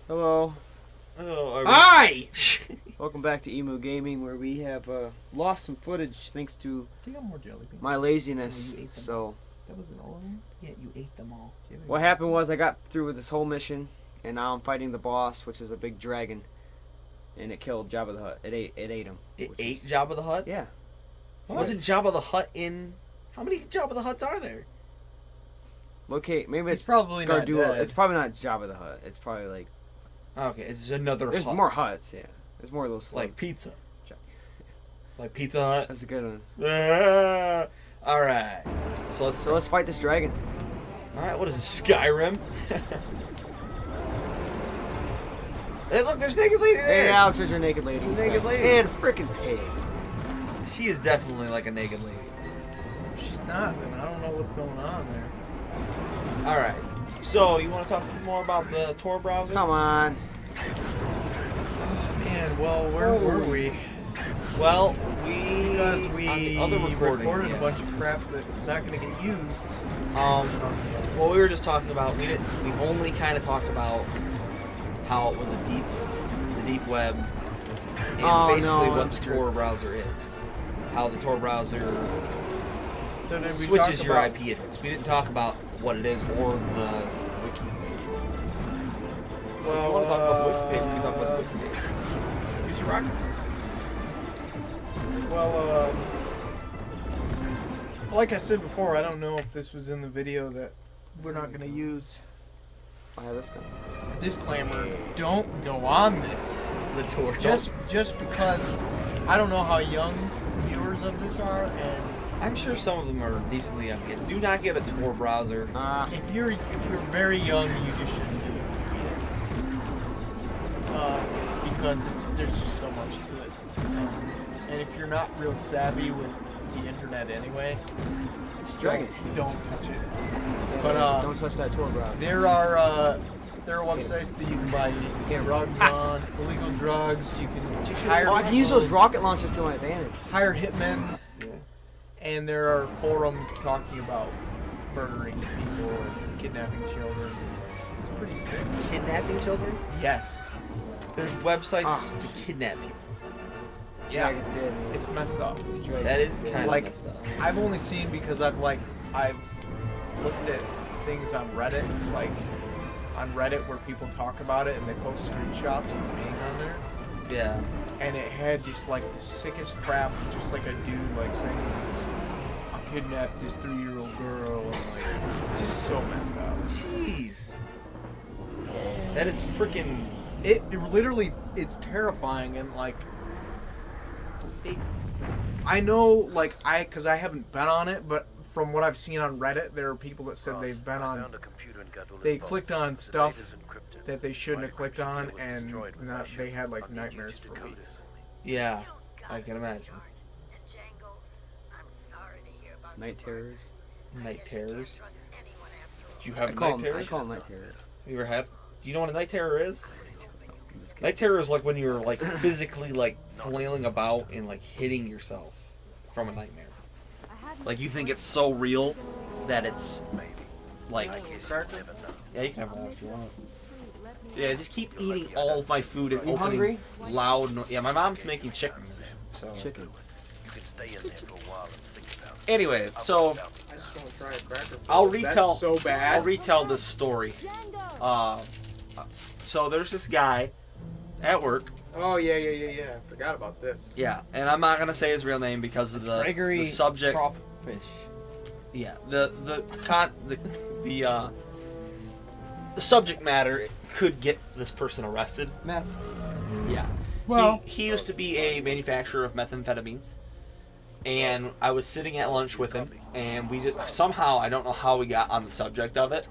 Hello. Oh, Hi! Welcome back to Emu Gaming, where we have lost some footage thanks to Do you got more jelly beans? my laziness. Oh, you ate them. So, That wasn't all of them? Yeah, you ate them all. what happened was I got through with this whole mission, and now I'm fighting the boss, which is a big dragon, and it killed Jabba the Hutt. It ate him. It ate Jabba the Hutt? Yeah. Wasn't Jabba the Hutt in... How many Jabba the Hutts are there? Locate. Maybe it's probably not Gardula. dead. It's probably not Jabba the Hutt. It's probably like... Okay, it's another There's hut. more huts, yeah. There's more of those slugs. Like pizza. Ja- Like Pizza Hut. That's a good one. Alright. So let's fight this dragon. Alright, what is this, Skyrim? Hey, look, there's Naked Lady there! Hey, Alex, there's your naked lady. Naked lady. And frickin' pigs. She is definitely like a naked lady. If she's not, then I don't know what's going on there. Alright. So, you want to talk more about the Tor browser? Come on. Oh man, well, where were we? Well, Because we on the other recorded a bunch of crap that's not going to get used. Well, we were just talking about, we only kind of talked about how it was the deep web, and basically what the Tor browser is. How the Tor browser So did we switches talk your about, IP address. We didn't talk about what it is or the wiki page. So if you want to talk about the wiki page, we can talk about the wiki page. Use your rocket science. Well, like I said before, I don't know if this was in the video that we're not going to use. Oh, let's go. Disclaimer, don't go on this. The Tor. Just because I don't know how young viewers of this are, and I'm sure some of them are decently young. Do not get a Tor browser. if you're very young, you just shouldn't do it. Because there's just so much to it. And if you're not real savvy with the internet anyway, Dragons. don't touch it. Yeah, But don't touch that Tor browser. there are websites that you can buy drugs on, illegal drugs. You can hire. Oh, I can use those rocket launchers to my advantage. Hire hitmen. Yeah. And there are forums talking about murdering people and kidnapping children. It's pretty sick. Kidnapping children? Yes. There's websites Oh. to kidnap people. Yeah. Dragons dead, man. It's messed up. That is kind Like- of messed up. I've only seen because I've looked at things on Reddit, like on Reddit where people talk about it and they post screenshots from being on there. Yeah. And it had just like the sickest crap, just like a dude like saying, I kidnapped this 3-year-old girl, and like it's just so messed up. Jeez. That is freaking. It literally, it's terrifying, and like, I know, like, because I haven't been on it, but from what I've seen on Reddit, there are people that said they've been on, they clicked on stuff that they shouldn't have clicked on, and they had like nightmares for weeks. Yeah. I can imagine. Night terrors. Night terrors. Do you have I night call terrors? them night terrors. You ever had? Do you know what a night terror is? I'm just kidding. Night terror is like when you're like physically like flailing about and like hitting yourself from a nightmare. Like you think it's so real that it's like. Yeah, you can have one if you want. Yeah, just keep eating all of my food and You opening hungry? loud. Yeah, my mom's making chicken. So. Chicken. Anyway, so I just want to try a cracker. I'll retell. That's so bad. I'll retell this story. So there's this guy at work. Oh yeah. I forgot about this. Yeah, and I'm not gonna say his real name because of Gregory the subject. Crawfish. Yeah, the subject matter could get this person arrested. Meth. Yeah. Well- he used to be a manufacturer of methamphetamines, and I was sitting at lunch with him, and we just, somehow, I don't know how we got on the subject of it,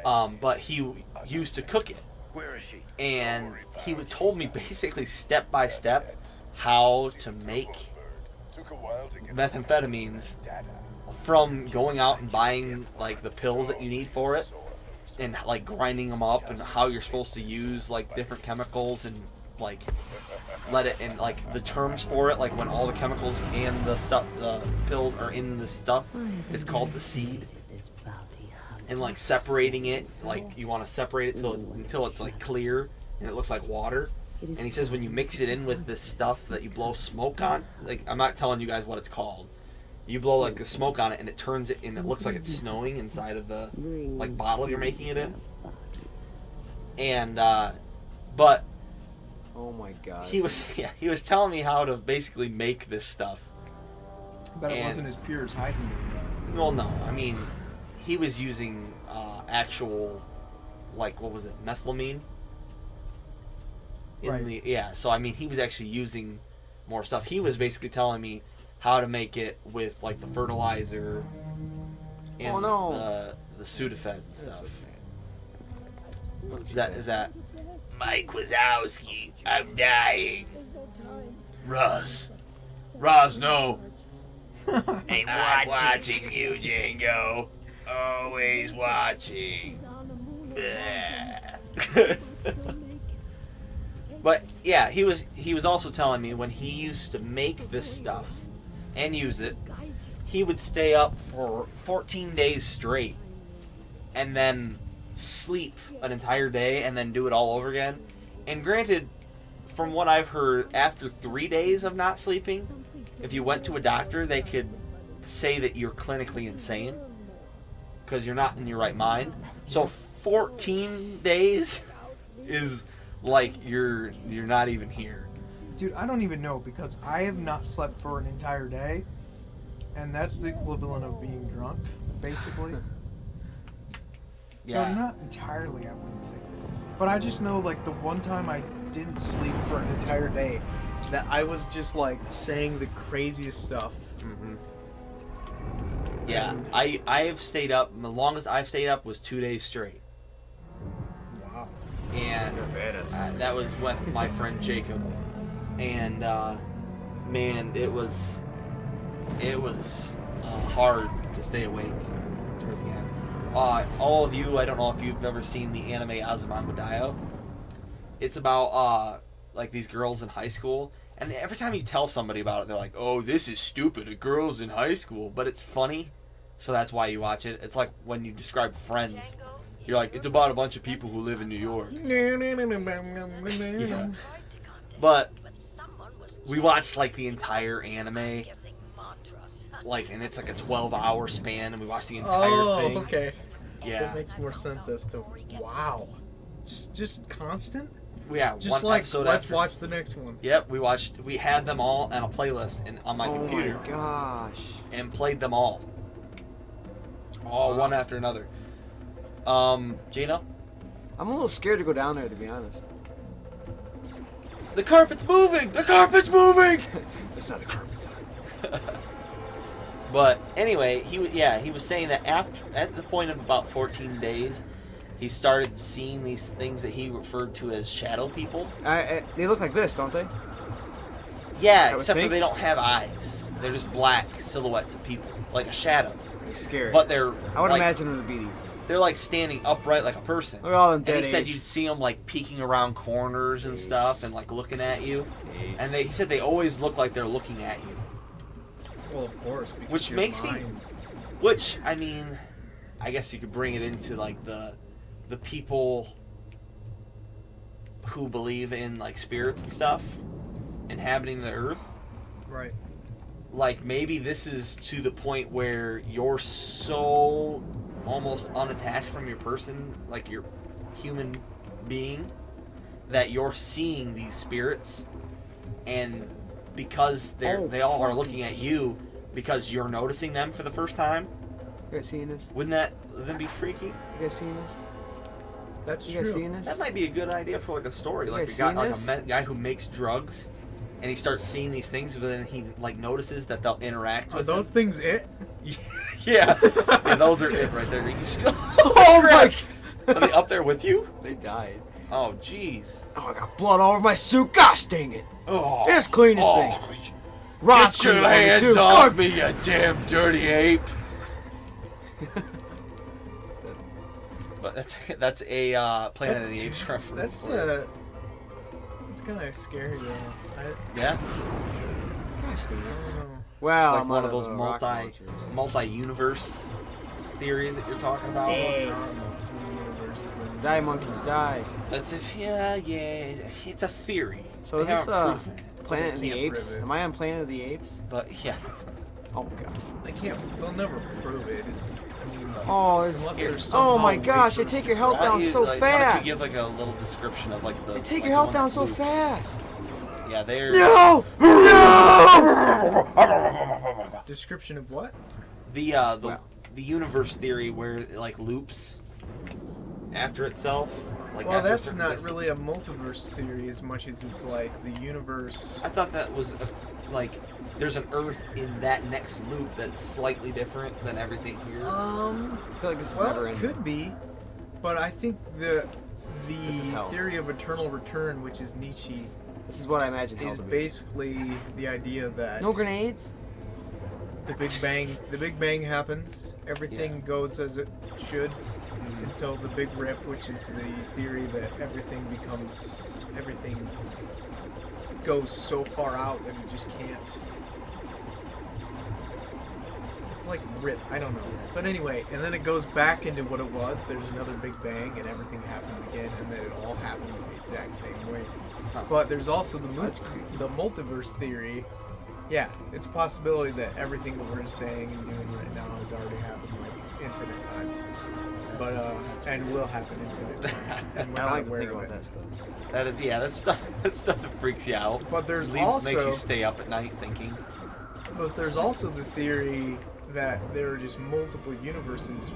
but he used to cook it, and he told me basically step by step how to make methamphetamines from going out and buying like the pills that you need for it and like grinding them up and how you're supposed to use like different chemicals and like let it and like the terms for it, like when all the chemicals and the stuff, the pills are in the stuff, it's called the seed. and like separating it, like you want to separate it until it's like clear and it looks like water. And he says when you mix it in with this stuff that you blow smoke on, like I'm not telling you guys what it's called. You blow like the smoke on it and it turns it and it looks like it's snowing inside of the like bottle you're making it in. And but Oh my god. he was telling me how to basically make this stuff. But it wasn't as pure as Heisenberg. Well, no, I mean he was using actual, like, what was it, methylamine? So I mean he was actually using more stuff. He was basically telling me how to make it with like the fertilizer and the Sudafed and stuff. Is that Mike Wazowski? I'm dying. Roz, no. I'm watching you, Django. Always watching. But yeah, he was also telling me when he used to make this stuff and use it, he would stay up for 14 days straight and then sleep an entire day and then do it all over again. And granted, from what I've heard, after 3 days of not sleeping, if you went to a doctor, they could say that you're clinically insane because you're not in your right mind. So 14 days is like you're not even here. Dude, I don't even know because I have not slept for an entire day, and that's the equivalent of being drunk, basically. Yeah. No, not entirely, I wouldn't think. But I just know, like, the one time I didn't sleep for an entire day, that I was just, like, saying the craziest stuff. Mm-hmm. Yeah, I have stayed up, the longest I've stayed up was 2 days straight. Wow. And that was with my friend Jacob. And, man, it was hard to stay awake towards the end. All of you, I don't know if you've ever seen the anime Azumanga Daioh. It's about like these girls in high school, and every time you tell somebody about it, they're like, "Oh, this is stupid. A girl's in high school," but it's funny, so that's why you watch it. It's like when you describe Friends, you're like, "It's about a bunch of people who live in New York." Yeah. But we watched like the entire anime. Like, and it's like a 12-hour span, and we watched the entire thing. Oh, okay. Yeah. That makes more sense as to wow. Just constant? Yeah, just one like, episode let's after. watch the next one. Yep, we had them all on a playlist on my computer. Oh my gosh. And played them all. All one after another. Gino? I'm a little scared to go down there, to be honest. The carpet's moving! The carpet's moving! It's not a carpet, son. But anyway, he was saying that at the point of about 14 days, he started seeing these things that he referred to as shadow people. They look like this, don't they? Yeah, except for they don't have eyes. They're just black silhouettes of people, like a shadow. They're scary. But they're I would like, imagine them to be these things. They're like standing upright like a person. Look at all them And dead he said apes. you'd see them like peeking around corners and stuff and like looking at you. And he said they always look like they're looking at you. Well, of course. Because Which makes me... Which, I mean, I guess you could bring it into like the people who believe in like spirits and stuff inhabiting the earth. Right. Like maybe this is to the point where you're so almost unattached from your person, like your human being, that you're seeing these spirits, and because they all are looking at you because you're noticing them for the first time. You guys seeing this? Wouldn't that be freaky? You guys seeing this? That's You guys true. seeing this? That might be a good idea for like a story, like guys a guy, seen like this? a guy who makes drugs, and he starts seeing these things, but then he like notices that they'll interact Are with those him. things it? Yeah, yeah, those are it right there. You still, Oh my! are they up there with you? They died. Oh, jeez. Oh, I got blood all over my suit. Gosh dang it! Oh, It's clean as thing. Rod's Get your clean on me, hands too. off God- me, you damn dirty ape! But that's a Planet of the Apes reference. That's it's kind of scary though. Yeah. Gosh dang it. I don't know. Wow, It's like I'm one out of those rocket launchers. multi-universe theories that you're talking about? Die, monkeys, die. That's it's a theory. So is They this haven't proven it. Planet of the Can't Apes? prove it. Am I on Planet of the Apes? But yeah. Oh gosh. They can't. They'll never prove it. It's. I mean, Oh, unless there's, there's oh my somehow gosh! They wafers take to your health grab down you. so Why don't fast. you give like a little description of like the? They take like your the health one down that so loops? fast. Yeah, they're No! No! Description of what? the Wow. the universe theory where it like loops after itself. Like Well, after a that's certain not distance. really a multiverse theory as much as it's like the universe. I thought that was like there's an Earth in that next loop that's slightly different than everything here. I feel like this is Well, never it ending. could be, but I think the This is hell. theory of eternal return, which is Nietzsche, This is what I imagine hell is to be. basically the idea that No grenades? the Big Bang happens, everything goes as it should until the Big Rip, which is the theory that everything goes so far out that you just can't. It's like rip, I don't know. But anyway, and then it goes back into what it was. There's another Big Bang, and everything happens again, and then it all happens the exact same way. Huh. But there's also That's creepy. the multiverse theory. Yeah, it's a possibility that everything that we're saying and doing right now has already happened like infinite times. But That's and weird. will happen infinite times. And we're I not like to aware think of about it. that stuff. That is that's stuff that freaks you out. But there's Makes you also stay up at night thinking. But there's also the theory that there are just multiple universes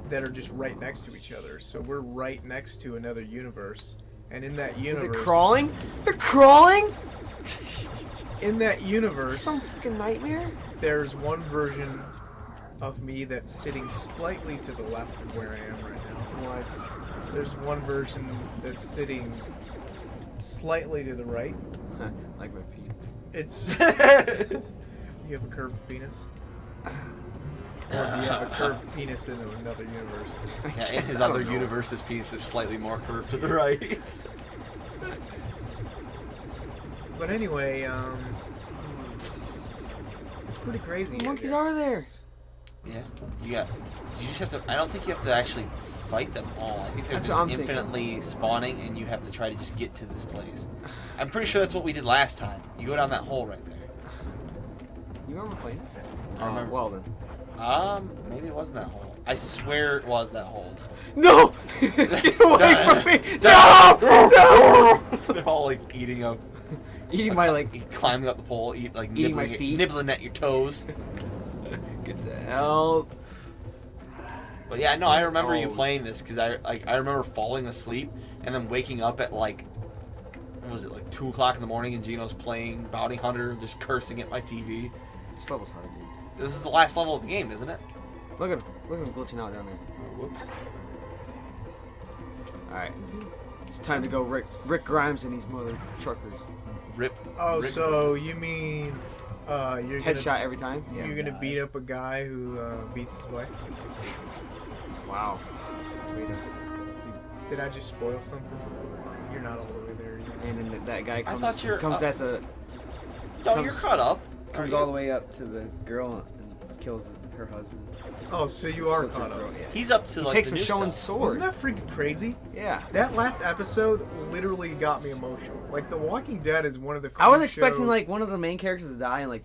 that are just right next to each other. So we're right next to another universe, and in that Is universe, it crawling? They're crawling? in that universe, Some freaking nightmare? there's one version of me that's sitting slightly to the left of where I am right now. What? There's one version that's sitting slightly to the right. Like my pee. It's you have a curved penis. Or do you have a curved penis in another universe? Yeah, in his I don't other know. universe, his penis is slightly more curved to the right. But anyway, it's pretty crazy. What I monkeys guess. Oh, are there? Yeah, you just have to. I don't think you have to actually fight them all. I think they're That's just what I'm thinking. infinitely spawning, and you have to try to just get to this place. I'm pretty sure that's what we did last time. You go down that hole right there. You remember playing this? I remember. Well then. Maybe it wasn't that hole. I swear it was that hole. No! Get away from me! No! No! They're all like eating up, Eating my like. climbing up the pole, Eating my feet. nibbling at your toes. Get the hell. But yeah, no, I remember you Oh. playing this because I remember falling asleep and then waking up at like, what was it, like 2 o'clock in the morning, and Gino's playing Bounty Hunter, just cursing at my TV. This level's hard, dude. This is the last level of the game, isn't it? Look at him. Look at him glitching out down there. Whoops. Alright. It's time to go Rick Grimes and these mother truckers. Rip. Oh, Rip. so you mean you're Headshot every time? You're gonna beat up a guy who beats his wife? Wow. Did I just spoil something? You're not all the way there yet. And then that guy comes, thought you're comes up. at the No, comes- you're caught up. comes all the way up to the girl and kills her husband. Oh, so you are Slits her caught up. throat, yeah. He's up to He like takes the new Michonne's stuff. sword. Wasn't that freaking crazy? Yeah. That last episode literally got me emotional. Like, The Walking Dead is one of the few I was expecting shows- like one of the main characters to die, and like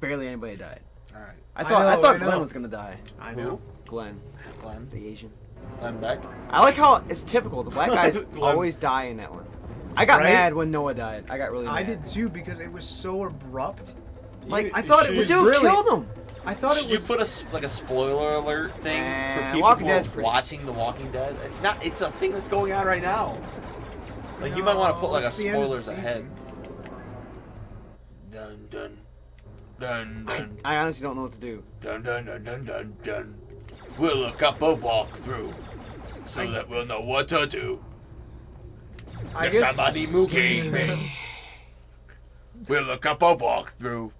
barely anybody died. All right. I I thought I know, thought I know. Glenn was gonna die. I know. Glenn, Glenn. the Asian. Glenn Beck. I like how it's typical. The black guys Glenn. always die in that one. I got Right? mad when Noah died. I got really mad. I did too because it was so abrupt. Like I thought it the was dude really. killed him. I thought Should it you was. put a spoiler alert thing for people Walking who are Dead's pretty- watching The Walking Dead? It's not. It's a thing that's going on right now. Like you might want to put like a it's the end of the spoilers ahead. season. Dun dun dun dun I honestly don't know what to do. dun dun dun dun dun dun. We'll a couple walk through, so that we'll know what to do. I If guess somebody move me, we'll a couple walk through,